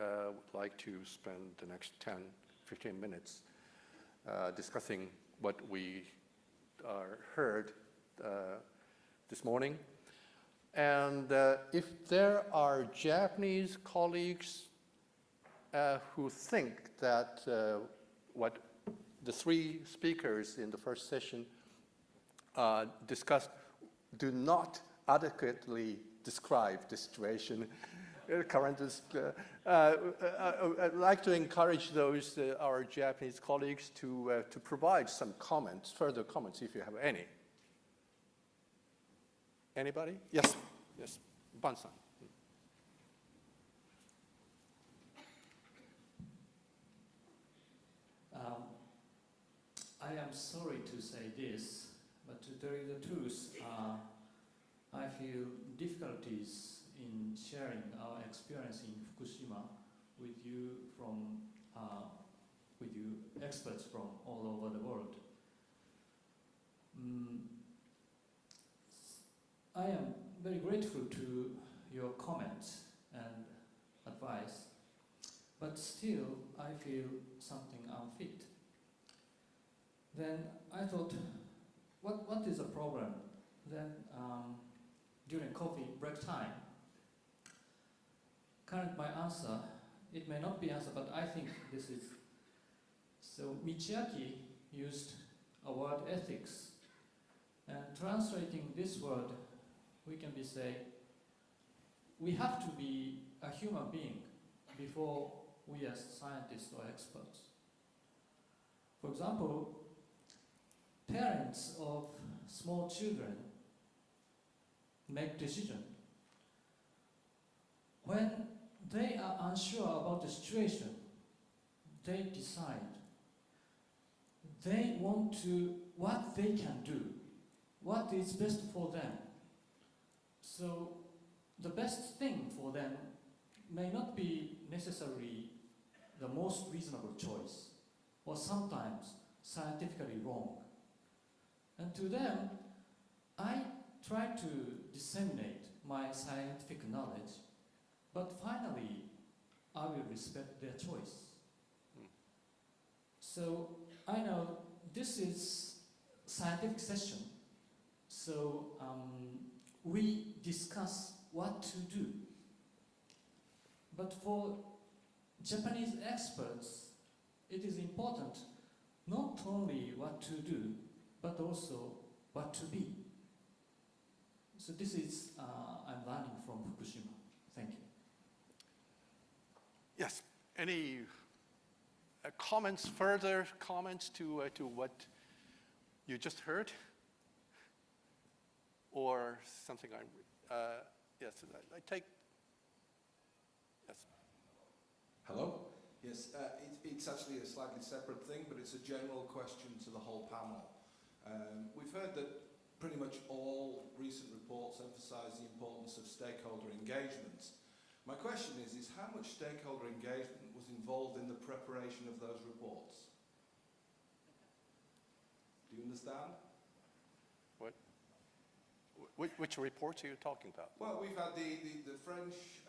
would like to spend the next 10, 15 minutes discussing what we heard this morning. And if there are Japanese colleagues who think that what the three speakers in the first session discussed do not adequately describe the situation, I'd like to encourage those our Japanese colleagues to provide some comments, further comments, if you have any. Anybody? Yes, yes, Ban-san. I am sorry to say this, but to tell you the truth, I feel difficulties in sharing our experience in Fukushima with you experts from all over the world. I am very grateful to your comments and advice, but still I feel something unfit. Then I thought, what is the problem? Then during coffee break time, my answer, it may not be answer, but I think this is. So Michiaki used a word ethics, and translating this word, we can be say, we have to be a human being before we are scientists or experts. For example, parents of small children make decision. When they are unsure about the situation, they decide. They want to, what they can do, what is best for them. So the best thing for them may not be necessarily the most reasonable choice, or sometimes scientifically wrong. And to them, I try to disseminate my scientific knowledge, but finally, I will respect their choice. So I know this is scientific session, so we discuss what to do. But for Japanese experts, it is important not only what to do, but also what to be. So this is, I'm learning from Fukushima. Thank you. Yes, any comments, further comments to what you just heard? Or something yes, I take, yes. Hello? Yes, it's actually a slightly separate thing, but it's a general question to the whole panel. We've heard that pretty much all recent reports emphasize the importance of stakeholder engagement. My question is how much stakeholder engagement was involved in the preparation of those reports? Do you understand? What? Which reports are you talking about? Well, we've had the French,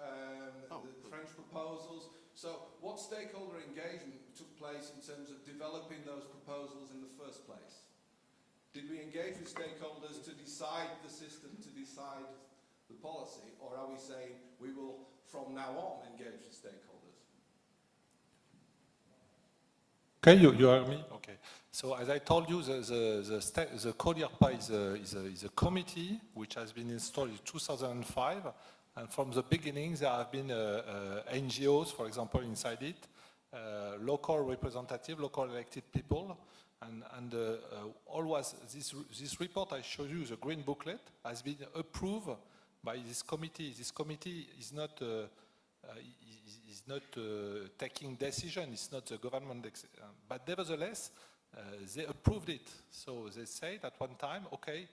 the French proposals. So what stakeholder engagement took place in terms of developing those proposals in the first place? Did we engage with stakeholders to decide the system, to decide the policy, or are we saying we will, from now on, engage with stakeholders? Okay, you hear me? Okay. So as I told you, the CODIRPA is a committee which has been installed in 2005, and from the beginning there have been NGOs, for example, inside it, local representative, local elected people, and always this report I showed you, the green booklet, has been approved by this committee. This committee is not taking decision. It's not the government, but nevertheless they approved it. So they said at one time, okay,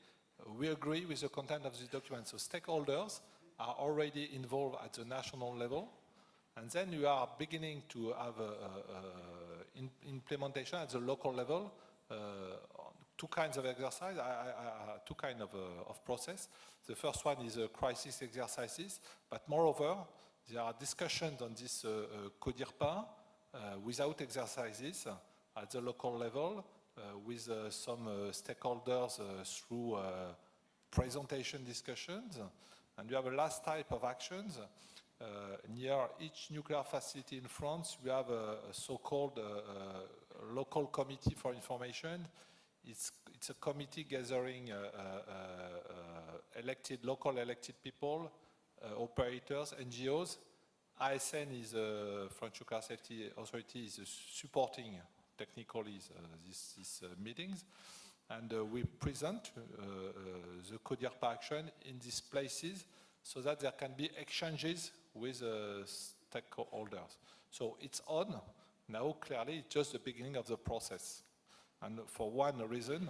we agree with the content of this document. So stakeholders are already involved at the national level, and then you are beginning to have implementation at the local level. Two kinds of exercise, two kinds of process. The first one is crisis exercises, but moreover, there are discussions on this CODIRPA without exercises at the local level with some stakeholders through presentation discussions. And we have a last type of actions. Near each nuclear facility in France, we have a so-called local committee for information. It's a committee gathering local elected people, operators, NGOs. ASN is French Nuclear Safety Authority is supporting technically these meetings, and we present the CODIRPA action in these places so that there can be exchanges with stakeholders. So it's on now. Clearly, it's just the beginning of the process, and for one reason.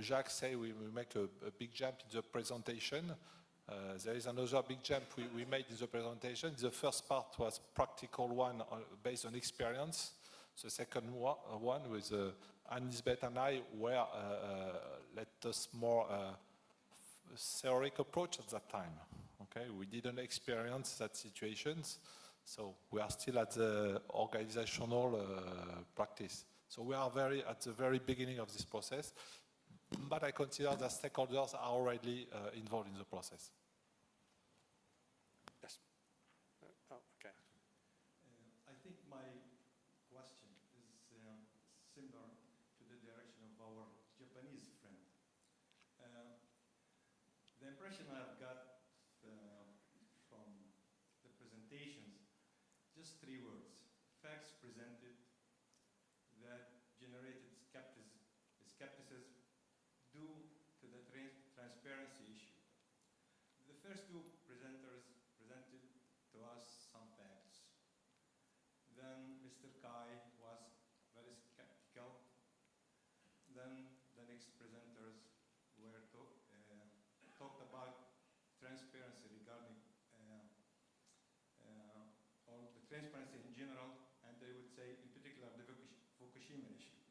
Jacques say we make a big jump in the presentation. There is another big jump we made in the presentation. The first part was practical one based on experience. The second one with Anne-Lisbeth and I were let us more theoretical approach at that time. Okay, we didn't experience that situations, so we are still at the organizational practice. So we are at the very beginning of this process. But I consider that stakeholders are already involved in the process. Yes. Okay. I think my question is similar to the direction of our Japanese friend. The impression I've got from the presentations, just 3 words: facts presented that generated skepticism due to the transparency issue. The first 2 presenters presented to us some facts. Then Mr. Kai was very skeptical. Then the next presenters were talked about transparency regarding or the transparency in general, and they would say in particular the Fukushima issue.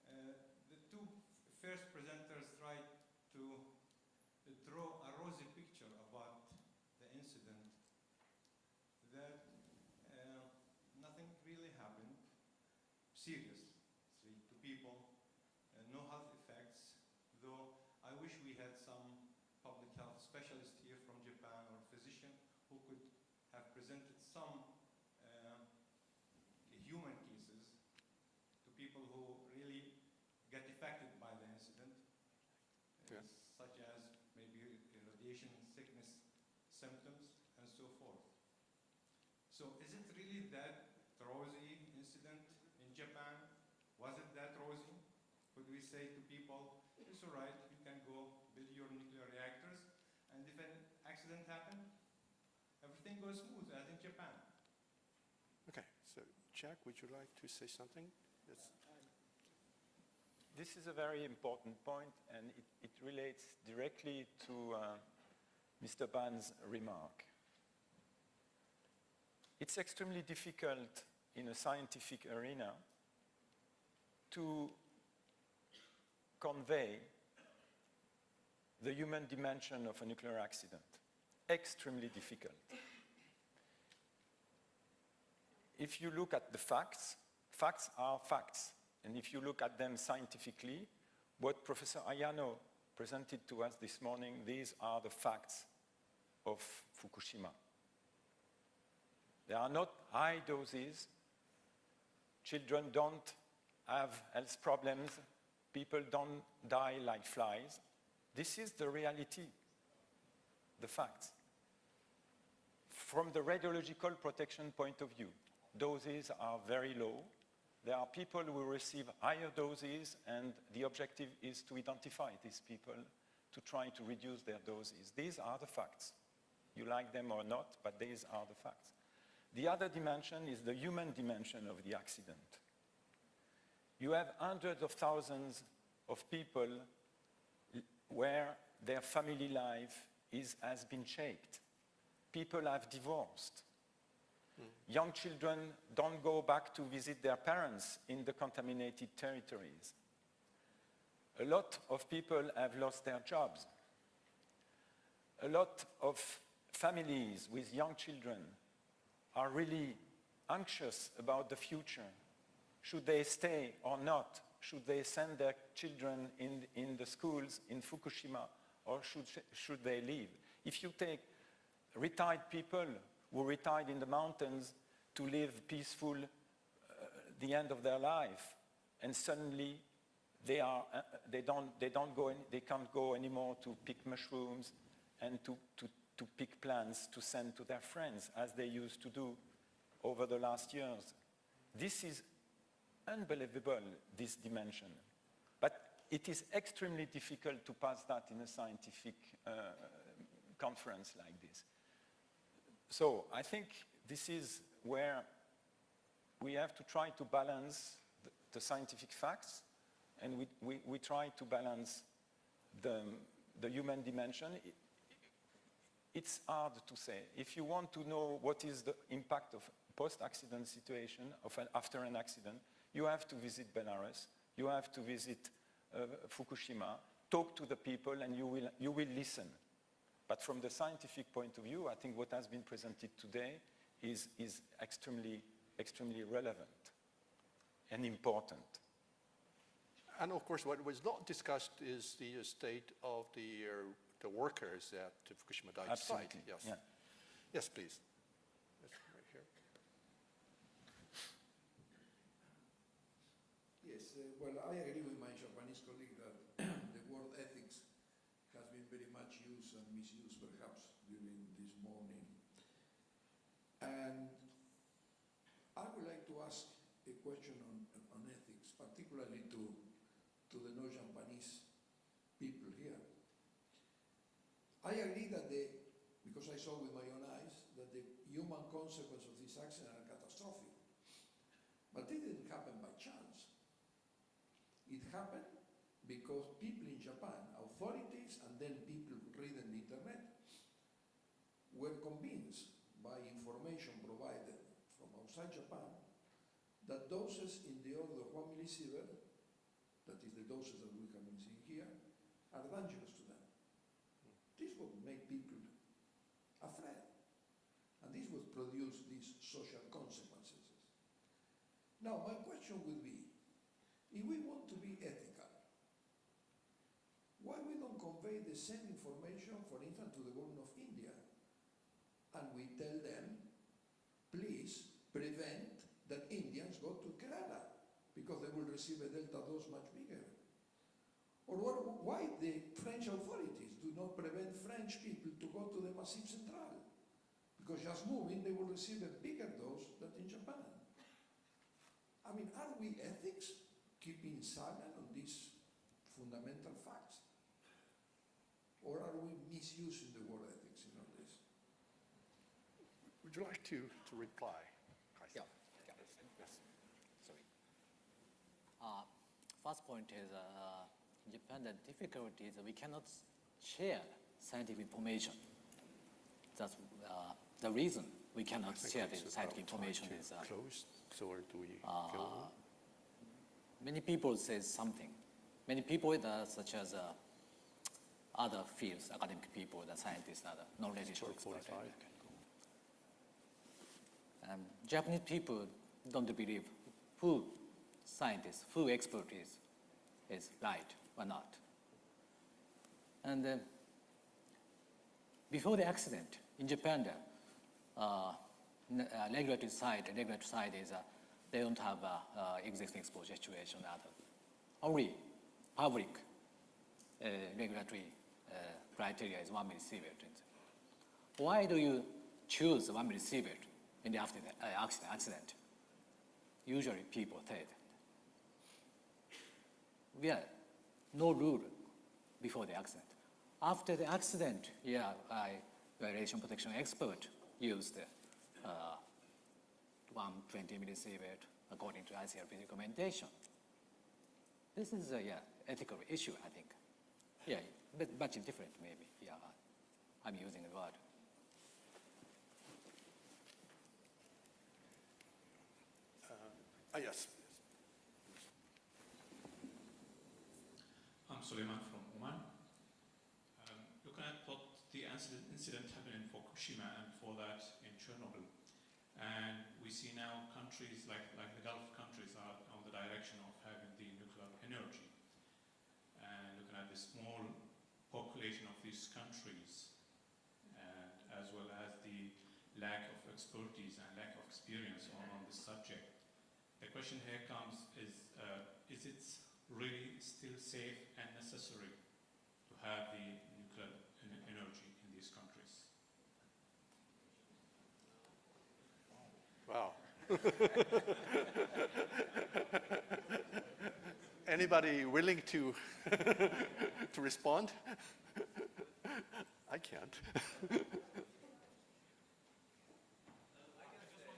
The 2 first presenters tried to draw a rosy picture about the incident, that nothing really happened seriously to people, no health effects, though I wish we had some public health specialist here from Japan or physician who could have presented some human cases to people who really get affected by the incident, such as maybe radiation sickness symptoms and so forth. So is it really that rosy incident in Japan? Was it that rosy? Could we say to people, it's all right, you can go build your nuclear reactors, and if an accident happened, everything goes smooth as in Japan? Okay. So, Jack, would you like to say something? Yes. This is a very important point, and it relates directly to Mr. Ban's remark. It's extremely difficult in a scientific arena to convey the human dimension of a nuclear accident. Extremely difficult. If you look at the facts, facts are facts. And if you look at them scientifically, what Professor Ayano presented to us this morning, these are the facts of Fukushima. They are not high doses. Children don't have health problems. People don't die like flies. This is the reality, the facts. From the radiological protection point of view, doses are very low. There are people who receive higher doses, and the objective is to identify these people to try to reduce their doses. These are the facts. You like them or not, but these are the facts. The other dimension is the human dimension of the accident. You have hundreds of thousands of people where their family life has been shaped. People have divorced. Young children don't go back to visit their parents in the contaminated territories. A lot of people have lost their jobs. a lot of families with young children are really anxious about the future. Should they stay or not? Should they send their children in the schools in Fukushima, or should they leave? If you take retired people who retired in the mountains to live peaceful the end of their life, and suddenly they can't go anymore to pick mushrooms and to pick plants to send to their friends as they used to do over the last years. This is unbelievable, this dimension. But it is extremely difficult to pass that in a scientific conference like this. So I think this is where we have to try to balance the scientific facts, and we try to balance the human dimension. It's hard to say. If you want to know what is the impact of post-accident situation, after an accident, you have to visit Belarus, you have to visit Fukushima, talk to the people, and you will listen. But from the scientific point of view, I think what has been presented today is extremely relevant and important. And of course, what was not discussed is the state of the workers at the Fukushima Daiichi site. Absolutely. Yes. Yeah. Yes, please. Yes, right here. Yes, well, I agree with my Japanese colleague that the word ethics has been very much used and misused, perhaps, during this morning. And I would like to ask a question on ethics, particularly to the non-Japanese people here. I agree that because I saw with my own eyes, that the human consequences of this accident are catastrophic. But it didn't happen by chance. It happened because people in Japan, authorities and then people reading the internet, were convinced by information provided from outside Japan that doses in the order of 1 millisievert, that is the doses that we have been seeing here, are dangerous to them. This would make people afraid. And this would produce these social consequences. Now, my question would be, if we want to be ethical, why we don't convey the same information, for instance, to the government of India? And we tell them, please prevent that Indians go to Kerala, because they will receive a delta dose much bigger. Or why the French authorities do not prevent French people to go to the Massif Central? Because just moving, they will receive a bigger dose than in Japan. I mean, are we ethics keeping silent on these fundamental facts? Or are we misusing the word ethics in all this? Would you like to reply? Yeah. Yes. Sorry. First point is, in Japan, the difficulty is that we cannot share scientific information. That's the reason we cannot share the scientific information is Close, so or do we go? many people say something. Many people, such as other fields, academic people, the scientists, other non-religious experts. 45. Japanese people don't believe who scientist, who expert is right or not. And before the accident in Japan, regulatory side is they don't have existing exposure situation. Only public regulatory criteria is 1 millisievert. Why do you choose 1 millisievert in the accident? Usually people say we have no rule before the accident. After the accident, radiation protection expert used 120 millisievert according to ICRP recommendation. This is a ethical issue, I think. But much different maybe. I'm using the word. Yes. I'm Suleiman from Oman. Looking at what the incident happened in Fukushima and before that in Chernobyl. And we see now countries like the Gulf countries are on the direction of having the nuclear energy. And looking at the small population of these countries, and as well as the lack of expertise and lack of experience on this subject. The question here comes is it really still safe and necessary to have the nuclear energy in these countries? Wow. Anybody willing to to respond? I can't.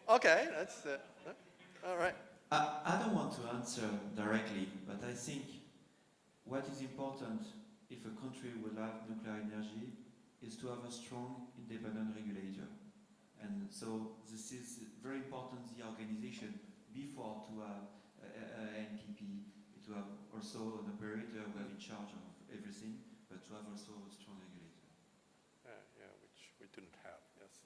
Okay, that's all right. I don't want to answer directly, but I think what is important if a country will have nuclear energy is to have a strong independent regulator. And so this is very important, the organization, before to have NPP, to have also an operator who are in charge of everything, but to have also a strong regulator. Yeah, which we didn't have, yes.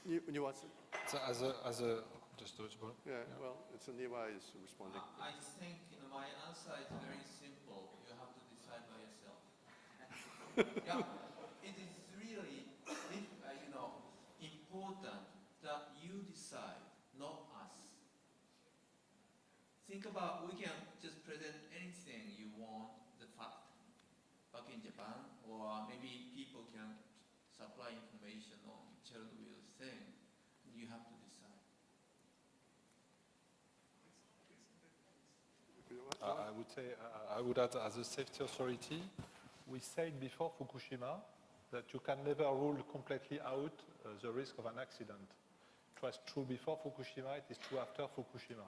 You want to? So as a just to respond. Yeah, well, it's Niwa is responding. I think my answer is very simple. You have to decide by yourself. Yeah, it is really important that you decide, not us. Think about, we can just present anything you want, the fact, back in Japan, or maybe people can supply information on Chernobyl thing, and you have to decide. I would say, I would add, as a safety authority, we said before Fukushima that you can never rule completely out the risk of an accident. It was true before Fukushima, it is true after Fukushima.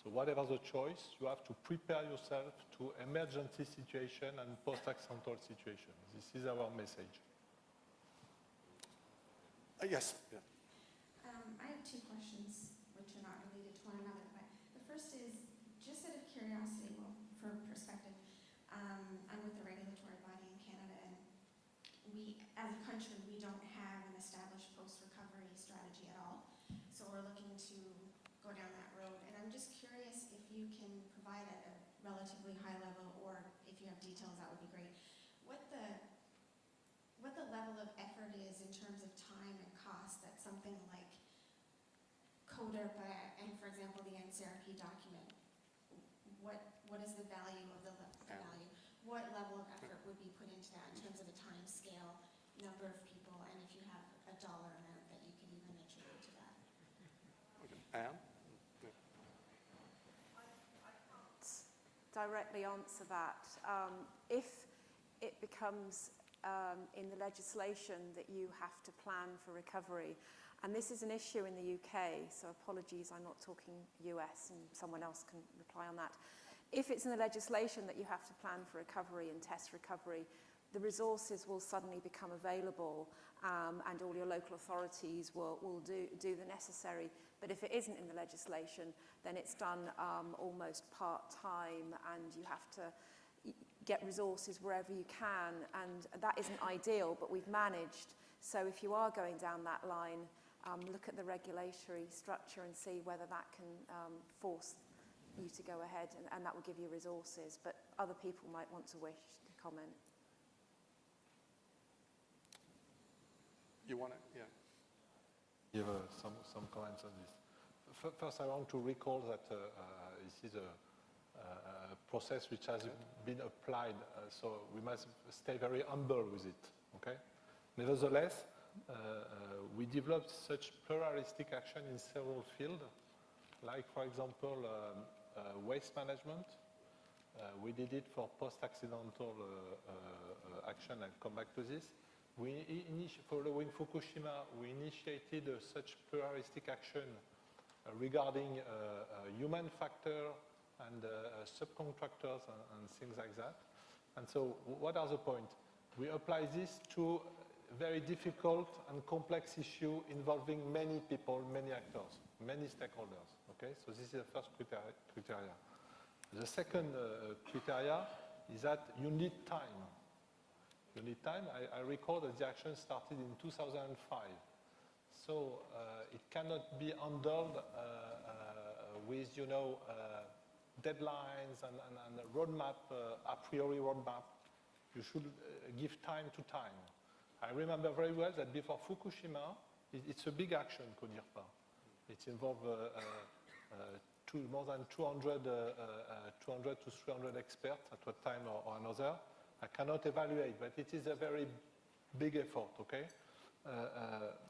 So whatever the choice, you have to prepare yourself to emergency situation and post-accidental situation. This is our message. Yes. Yeah. I have two questions, which are not related to one another. But the first is, just out of curiosity, well, for perspective, I'm with the regulatory body in Canada, and we, as a country, we don't have an established post-recovery strategy at all. So we're looking to go down that road. And I'm just curious if you can provide at a relatively high level, or if you have details, that would be great, what the level of effort is in terms of time and cost that something like CODERPA and, for example, the NCRP document, what is the value of the value? What level of effort would be put into that in terms of a time scale, number of people, and if you have a dollar amount that you can even attribute to that? Okay. Anne? I can't directly answer that. If it becomes in the legislation that you have to plan for recovery, and this is an issue in the UK, so apologies, I'm not talking US, and someone else can reply on that. If it's in the legislation that you have to plan for recovery and test recovery, the resources will suddenly become available, and all your local authorities will do the necessary. But if it isn't in the legislation, then it's done almost part-time, and you have to get resources wherever you can, and that isn't ideal, but we've managed. So if you are going down that line, look at the regulatory structure and see whether that can force you to go ahead, and that will give you resources. But other people might want to wish to comment. You want to? Yeah. Give some comments on this. First, I want to recall that this is a process which has been applied, so we must stay very humble with it, okay? Nevertheless, we developed such pluralistic action in several fields, like, for example, waste management. We did it for post-accidental action. I'll come back to this. Following Fukushima, we initiated such pluralistic action regarding human factor and subcontractors and things like that. And so what are the points? We apply this to very difficult and complex issue involving many people, many actors, many stakeholders. Okay, so this is the first criteria. The second criteria is that you need time. You need time. I recall that the action started in 2005. So it cannot be handled with, deadlines and a roadmap, a priori roadmap. You should give time to time. I remember very well that before Fukushima, it's a big action, CODIRPA. It involves more than 200 to 300 experts at one time or another. I cannot evaluate, but it is a very big effort, okay?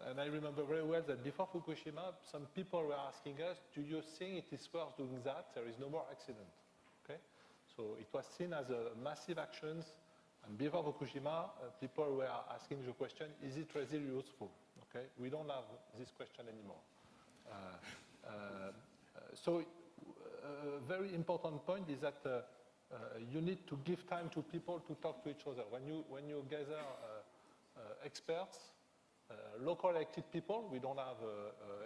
And I remember very well that before Fukushima, some people were asking us, do you think it is worth doing that? There is no more accident, okay? So it was seen as a massive actions, and before Fukushima, people were asking the question, is it really useful, okay? We don't have this question anymore. So a very important point is that you need to give time to people to talk to each other. When you gather experts, local elected people, we don't have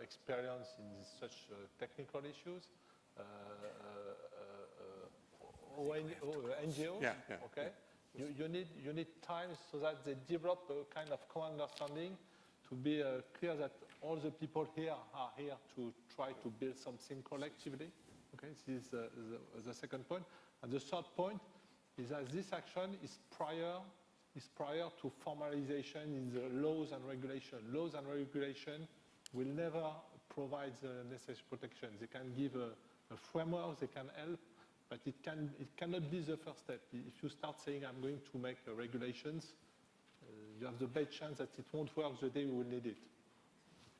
experience in such technical issues, NGOs, okay? You need time so that they develop a kind of common understanding to be clear that all the people here are here to try to build something collectively. Okay, this is the second point. And the third point is that this action is prior to formalization in the laws and regulation. Laws and regulation will never provide the necessary protection. They can give a framework, they can help, but it cannot be the first step. If you start saying, I'm going to make regulations, you have the bad chance that it won't work the day we will need it.